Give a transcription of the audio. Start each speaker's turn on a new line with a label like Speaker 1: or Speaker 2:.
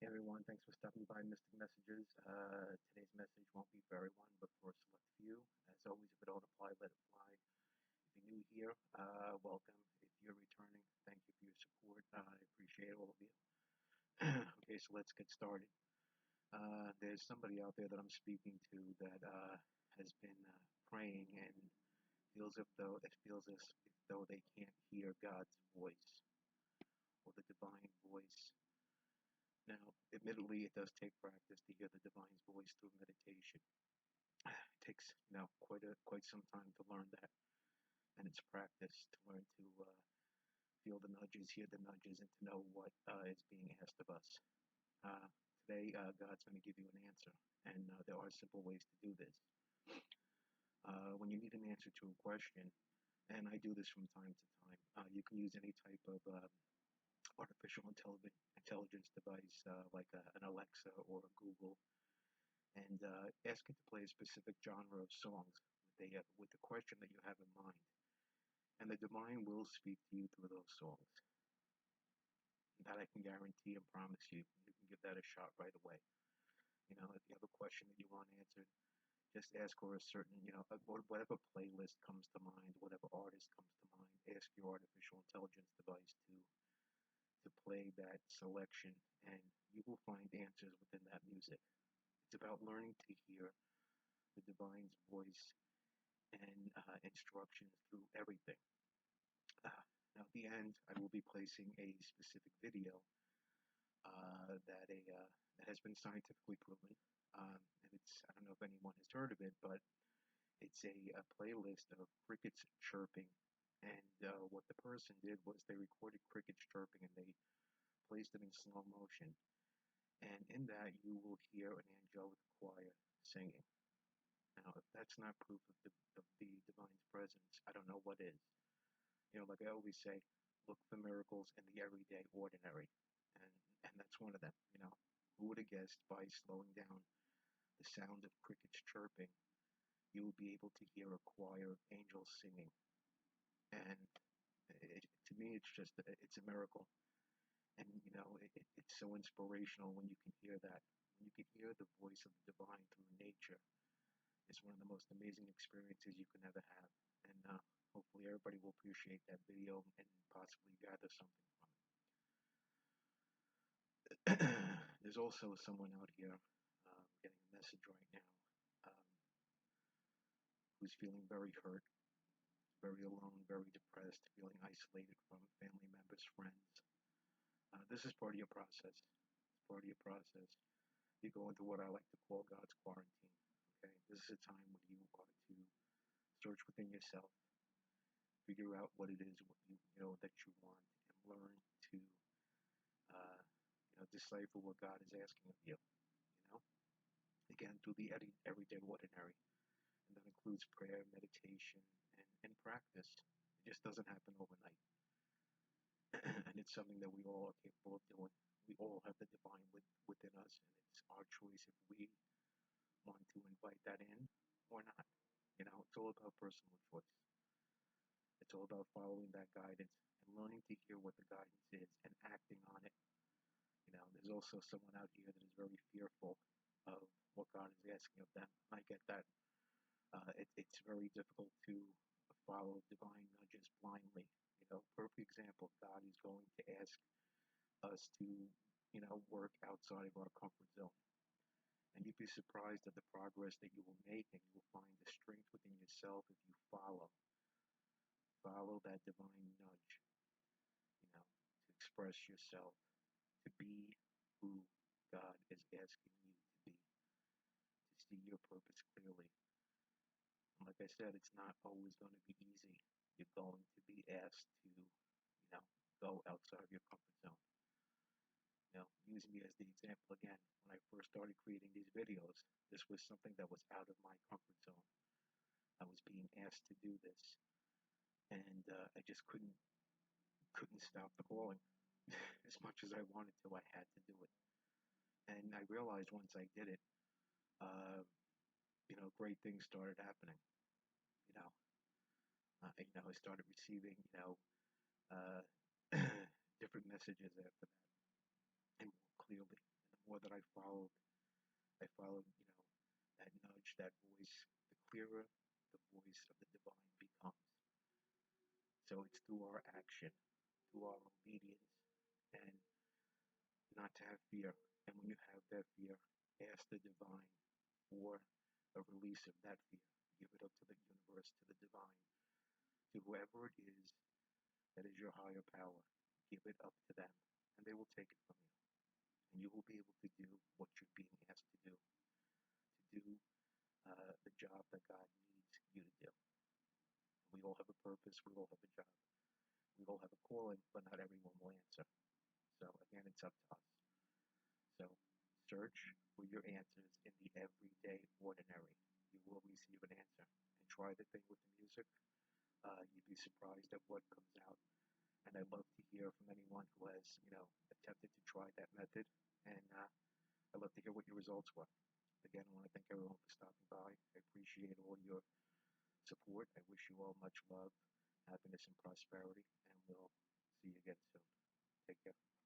Speaker 1: Hey everyone, thanks for stopping by Mystic Messages. Today's message won't be for everyone, but for a select few. As always, if it don't apply, let it fly. If you're new here, welcome. If you're returning, thank you for your support. I appreciate all of you. Okay, so let's get started. There's somebody out there that I'm speaking to that has been praying and feels as if though they can't hear God's voice or the divine voice. Now, admittedly, it does take practice to hear the divine's voice through meditation. It takes, quite some time to learn that, and it's practice to learn to feel the nudges, hear the nudges, and to know what is being asked of us. Uh, Today, God's going to give you an answer, and there are simple ways to do this. When you need an answer to a question, and I do this from time to time, you can use any type of artificial intelligence device like an Alexa or a Google, and ask it to play a specific genre of songs with the question that you have in mind. And the divine will speak to you through those songs. That I can guarantee and promise you. You can give that a shot right away. If you have a question that you want answered, just ask for a certain, whatever playlist comes to mind, whatever artist comes to mind, ask your artificial intelligence device to play that selection, and you will find answers within that music. It's about learning to hear the divine's voice and instructions through everything. Now, at the end, I will be placing a specific video that has been scientifically proven, and I don't know if anyone has heard of it, but it's a playlist of crickets chirping. And what the person did was they recorded crickets chirping and they placed it in slow motion. And in that, you will hear an angelic choir singing. Now, if that's not proof of the divine's presence, I don't know what is. Like I always say, look for miracles in the everyday ordinary. And, and that's one of them. Who would have guessed by slowing down the sound of crickets chirping, you will be able to hear a choir of angels singing. And to me, it's a miracle. And, it's so inspirational when you can hear that. When you can hear the voice of the divine through nature, it's one of the most amazing experiences you can ever have. And hopefully everybody will appreciate that video and possibly gather something from it. There's also someone out here getting a message right now um, who's feeling very hurt, very alone, very depressed, feeling isolated from family members, friends. This is part of your process. It's part of your process. You go into what I like to call God's quarantine. Okay, this is a time when you are to search within yourself, figure out what it is what you know that you want, and learn to decipher what God is asking of you. You know, again through the everyday ordinary, and that includes prayer, meditation, and practice. It just doesn't happen overnight, and it's something that we all are capable of doing. We all have the divine within us, and it's our choice if we want to invite that in or not. It's all about personal choice. It's all about following that guidance and learning to hear what the guidance is and acting on it. There's also someone out here that is very fearful of what God is asking of them. I get that. It's very difficult to follow divine nudges blindly. Perfect example, God is going to ask us to, work outside of our comfort zone. And you'd be surprised at the progress that you will make, and you will find the strength within yourself if you follow that divine nudge, to express yourself, to be who God is asking you to be, to see your purpose clearly. And like I said, it's not always going to be easy. You're going to be asked to, go outside of your comfort zone. Using me as the example again, when I first started creating these videos, this was something that was out of my comfort zone. I was being asked to do this, and I just couldn't stop the calling. As much as I wanted to, I had to do it. And I realized once I did it, uh, great things started happening. You know, I started receiving, uh, different messages after that, and more clearly, in a more that I followed, that nudge, that voice, the clearer the voice of the divine becomes. So it's through our action, through our obedience, and not to have fear. And when you have that fear, ask the divine for a release of that fear. Give it up to the universe, to the divine, to whoever it is that is your higher power. Give it up to them, and they will take it from you. And you will be able to do what you're being asked to do the job that God needs you to do. We all have a purpose, we all have a job, we all have a calling, but not everyone will answer. So again, it's up to us. So search for your answers in the everyday ordinary. You will receive an answer. And try the thing with the music. You'd be surprised at what comes out. And I'd love to hear from anyone who has, attempted to try that method. And I'd love to hear what your results were. Again, I want to thank everyone for stopping by. I appreciate all your support. I wish you all much love, happiness, and prosperity. And we'll see you again soon. Take care.